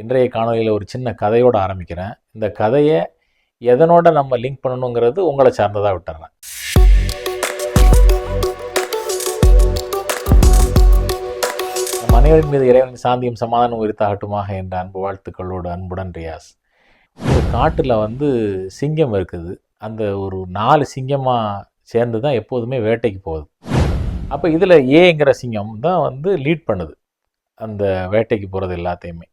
இன்றைய காணொலியில் ஒரு சின்ன கதையோடு ஆரம்பிக்கிறேன். இந்த கதையை எதனோட நம்ம லிங்க் பண்ணணுங்கிறது உங்களை சார்ந்ததாக விட்டுறேன். மனிதரின் மீது இறைவனின் சாந்தியும் சமாதானம் உரித்தாகட்டுமாக என்ற அன்பு வாழ்த்துக்களோடு அன்புடன் ரியாஸ். ஒரு காட்டில் சிங்கம் இருக்குது. அந்த ஒரு 4 சிங்கமாக சேர்ந்து தான் எப்போதுமே வேட்டைக்கு போகுது. அப்போ இதில் ஏங்கிற சிங்கம் தான் லீட் பண்ணுது அந்த வேட்டைக்கு போகிறது எல்லாத்தையுமே.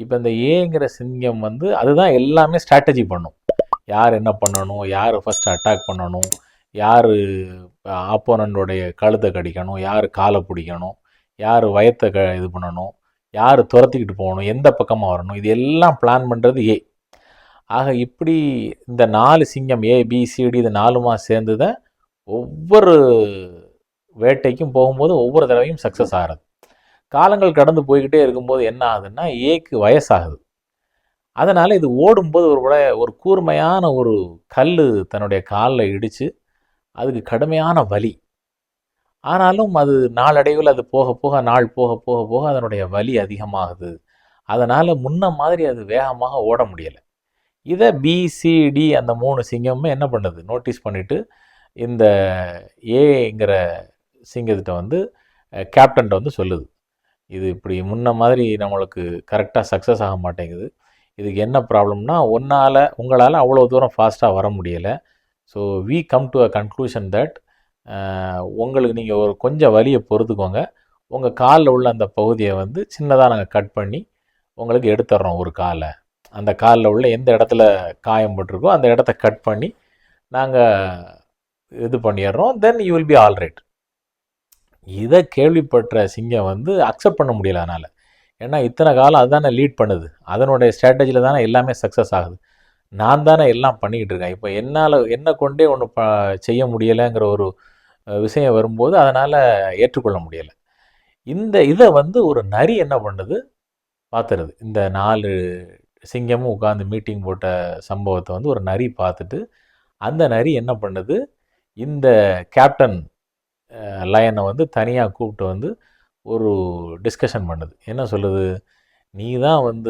இப்போ இந்த ஏங்கிற சிங்கம் அதுதான் எல்லாமே ஸ்ட்ராட்டஜி பண்ணும். யார் என்ன பண்ணணும், யார் ஃபஸ்ட்டு அட்டாக் பண்ணணும், யார் ஆப்போனண்டோடைய கழுத்தை கடிக்கணும், யார் காலை பிடிக்கணும், யார் வயத்தை இது பண்ணணும், யார் துரத்திக்கிட்டு போகணும், எந்த பக்கமாக வரணும், இது எல்லாம் பிளான் பண்ணுறது ஏ. ஆக இப்படி இந்த 4 சிங்கம் ஏபிசிடி இது 4மா சேர்ந்து தான் ஒவ்வொரு வேட்டைக்கும் போகும்போது ஒவ்வொரு தடவையும் சக்ஸஸ் ஆகிறது. காலங்கள் கடந்து போய்கிட்டே இருக்கும்போது என்ன ஆகுதுன்னா ஏக்கு வயசாகுது. அதனால் இது ஓடும்போது ஒரு கூர்மையான ஒரு கல் தன்னுடைய காலில் இடித்து அதுக்கு கடுமையான வலி. ஆனாலும் அது நாளடைவில் அது போக போக நாள் போக போக போக அதனுடைய வலி அதிகமாகுது. அதனால் முன்ன மாதிரி அது வேகமாக ஓட முடியலை. இதை பிசிடி அந்த 3 சிங்கமுமே என்ன பண்ணுது, நோட்டீஸ் பண்ணிவிட்டு இந்த ஏங்கிற சிங்கத்திட்ட கேப்டன்கிட்ட சொல்லுது, இது இப்படி முன்ன மாதிரி நம்மளுக்கு கரெக்டாக சக்ஸஸ் ஆக மாட்டேங்குது. இதுக்கு என்ன ப்ராப்ளம்னா உங்களால் அவ்வளோ தூரம் ஃபாஸ்ட்டாக வர முடியலை. So we come to a conclusion that உங்களுக்கு நீங்கள் ஒரு கொஞ்சம் வலியை பொறுத்துக்கோங்க. உங்கள் காலில் உள்ள அந்த பகுதியை சின்னதாக நாங்கள் கட் பண்ணி உங்களுக்கு எடுத்துடுறோம். ஒரு காலை அந்த காலில் உள்ள எந்த இடத்துல காயம் பட்டிருக்கோ அந்த இடத்த கட் பண்ணி நாங்கள் இது பண்ணிடுறோம். Then you will be all right. இதை கேள்விப்பட்ட சிங்கம் அக்செப்ட் பண்ண முடியல. அதனால் ஏன்னா இத்தனை காலம் அதுதானே லீட் பண்ணுது, அதனுடைய ஸ்ட்ராட்டஜியில் தானே எல்லாமே சக்ஸஸ் ஆகுது. நான் தானே எல்லாம் பண்ணிக்கிட்டு இருக்கேன். இப்போ என்ன கொண்டே ஒன்று செய்ய முடியலைங்கிற ஒரு விஷயம் வரும்போது அதனால் ஏற்றுக்கொள்ள முடியலை. இதை ஒரு நரி என்ன பண்ணுது பார்த்துருது. இந்த 4 சிங்கமும் உட்காந்து மீட்டிங் போட்ட சம்பவத்தை ஒரு நரி பார்த்துட்டு அந்த நரி என்ன பண்ணுது, இந்த கேப்டன் லயனை தனியாக கூப்பிட்டு ஒரு டிஸ்கஷன் பண்ணுது. என்ன சொல்லுது, நீ தான்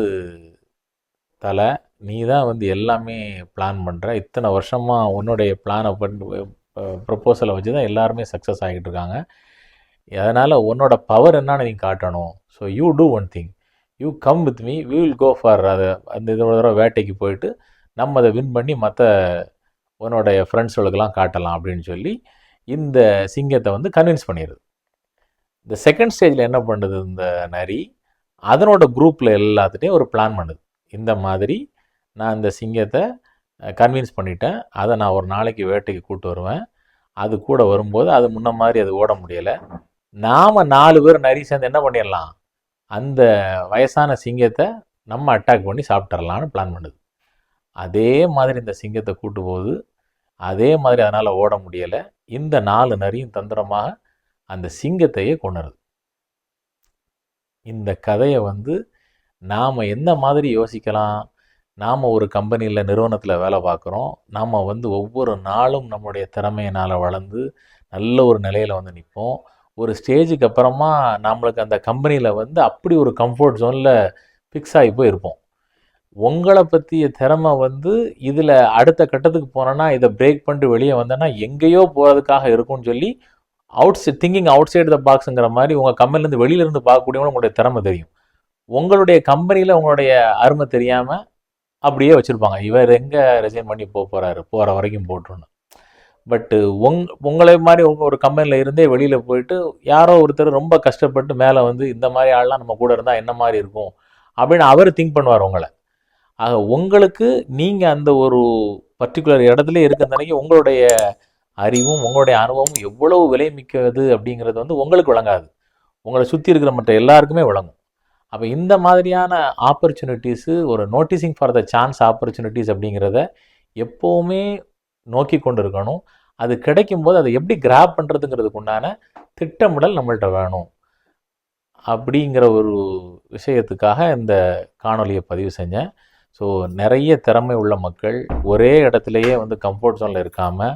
தலை, நீ தான் எல்லாமே பிளான் பண்ணுற, இத்தனை வருஷமாக உன்னுடைய பிளானை ப்ரொப்போசலை வச்சு தான் எல்லாருமே சக்ஸஸ் ஆகிட்டு இருக்காங்க. அதனால் உன்னோட பவர் என்னன்னு நீ காட்டணும். So you do one thing, you come with me, we will go for அந்த இதோட தடவை வேட்டைக்கு போயிட்டு நம்ம அதை வின் பண்ணி மற்ற உன்னோடைய ஃப்ரெண்ட்ஸுகளுக்கெல்லாம் காட்டலாம் அப்படின்னு சொல்லி இந்த சிங்கத்தை கன்வின்ஸ் பண்ணிடுது. இந்த செகண்ட் ஸ்டேஜில் என்ன பண்ணுது, இந்த நரி அதனோட குரூப்பில் எல்லாத்துட்டையும் ஒரு பிளான் பண்ணுது. இந்த மாதிரி நான் இந்த சிங்கத்தை கன்வின்ஸ் பண்ணிட்டேன், அதை நான் ஒரு நாளைக்கு வேட்டைக்கு கூப்பிட்டு வருவேன். அது கூட வரும்போது அது முன்ன மாதிரி அது ஓட முடியலை. நாம் 4 பேர் நரி சேர்ந்து என்ன பண்ணிடலாம், அந்த வயசான சிங்கத்தை நம்ம அட்டாக் பண்ணி சாப்பிட்றலான்னு பிளான் பண்ணுது. அதே மாதிரி இந்த சிங்கத்தை கூட்டு போகுது. அதே மாதிரி அதனால் ஓட முடியலை. இந்த 4 நரியும் தந்திரமாக அந்த சிங்கத்தையே கொண்டுருது. இந்த கதையை நாம் எந்த மாதிரி யோசிக்கலாம், நாம் ஒரு கம்பெனியில் நிறுவனத்தில் வேலை பார்க்குறோம். நாம் ஒவ்வொரு நாளும் நம்முடைய திறமையினால் வளர்ந்து நல்ல ஒரு நிலையில் நிற்போம். ஒரு ஸ்டேஜுக்கு அப்புறமா நம்மளுக்கு அந்த கம்பெனியில் அப்படி ஒரு கம்ஃபர்ட் ஜோனில் ஃபிக்ஸ் ஆகி போய் இருப்போம். உங்களை பற்றிய திறமை இதில் அடுத்த கட்டத்துக்கு போனோன்னா இதை பிரேக் பண்ணிட்டு வெளியே வந்தேன்னா எங்கேயோ போகிறதுக்காக இருக்கும்னு சொல்லி திங்கிங் அவுட் சைடு த பாக்ஸுங்கிற மாதிரி உங்கள் கம்பெனிலேருந்து வெளியிலேருந்து பார்க்கக்கூடியவங்க உங்களுடைய திறமை தெரியும். உங்களுடைய கம்பெனியில் உங்களுடைய அருமை தெரியாமல் அப்படியே வச்சுருப்பாங்க, இவர் எங்கே ரிசைன் பண்ணி போகிறாரு, போகிற வரைக்கும் போட்டுருன்னு. பட்டு உங்களை மாதிரி ஒரு கம்பெனியில் இருந்தே வெளியில் போயிட்டு யாரோ ஒருத்தர் ரொம்ப கஷ்டப்பட்டு மேலே இந்த மாதிரி ஆள்லாம் நம்ம கூட இருந்தால் என்ன மாதிரி இருக்கும் அப்படின்னு அவர் திங்க் பண்ணுவார் உங்களை. ஆக உங்களுக்கு நீங்கள் அந்த ஒரு பர்டிகுலர் இடத்துல இருக்கிற உங்களுடைய அறிவும் உங்களுடைய அனுபவமும் எவ்வளவு விலை மிக்கது அப்படிங்கிறது உங்களுக்கு விளங்காது, உங்களை சுற்றி இருக்கிற மற்ற எல்லாருக்குமே விளங்கும். அப்போ இந்த மாதிரியான ஆப்பர்ச்சுனிட்டிஸு, ஒரு noticing for the chance opportunities அப்படிங்கிறத எப்போவுமே நோக்கி கொண்டு இருக்கணும். அது கிடைக்கும்போது அதை எப்படி கிராப் பண்ணுறதுங்கிறதுக்கு உண்டான திட்டமிடல் நம்மள்கிட்ட வேணும். அப்படிங்கிற ஒரு விஷயத்துக்காக இந்த காணொலியை பதிவு செஞ்சேன். ஸோ நிறைய திறமை உள்ள மக்கள் ஒரே இடத்துலையே கம்ஃபர்ட் ஜோனில் இருக்காமல்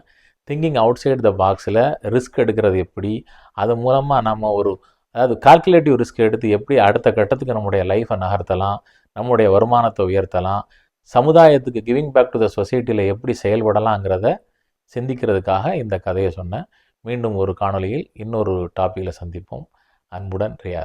திங்கிங் அவுட் சைடு த பாக்ஸில் ரிஸ்க் எடுக்கிறது எப்படி, அது மூலமாக நம்ம அதாவது கால்குலேட்டிவ் ரிஸ்க் எடுத்து எப்படி அடுத்த கட்டத்துக்கு நம்முடைய லைஃப்பை நகர்த்தலாம், நம்முடைய வருமானத்தை உயர்த்தலாம், சமுதாயத்துக்கு கிவிங் பேக் டு த சொசைட்டியில் எப்படி செயல்படலாங்கிறத சிந்திக்கிறதுக்காக இந்த கதையை சொன்னேன். மீண்டும் ஒரு காணொளியில் இன்னொரு டாப்பிக்கில் சந்திப்போம். அன்புடன் ரியாஸ்.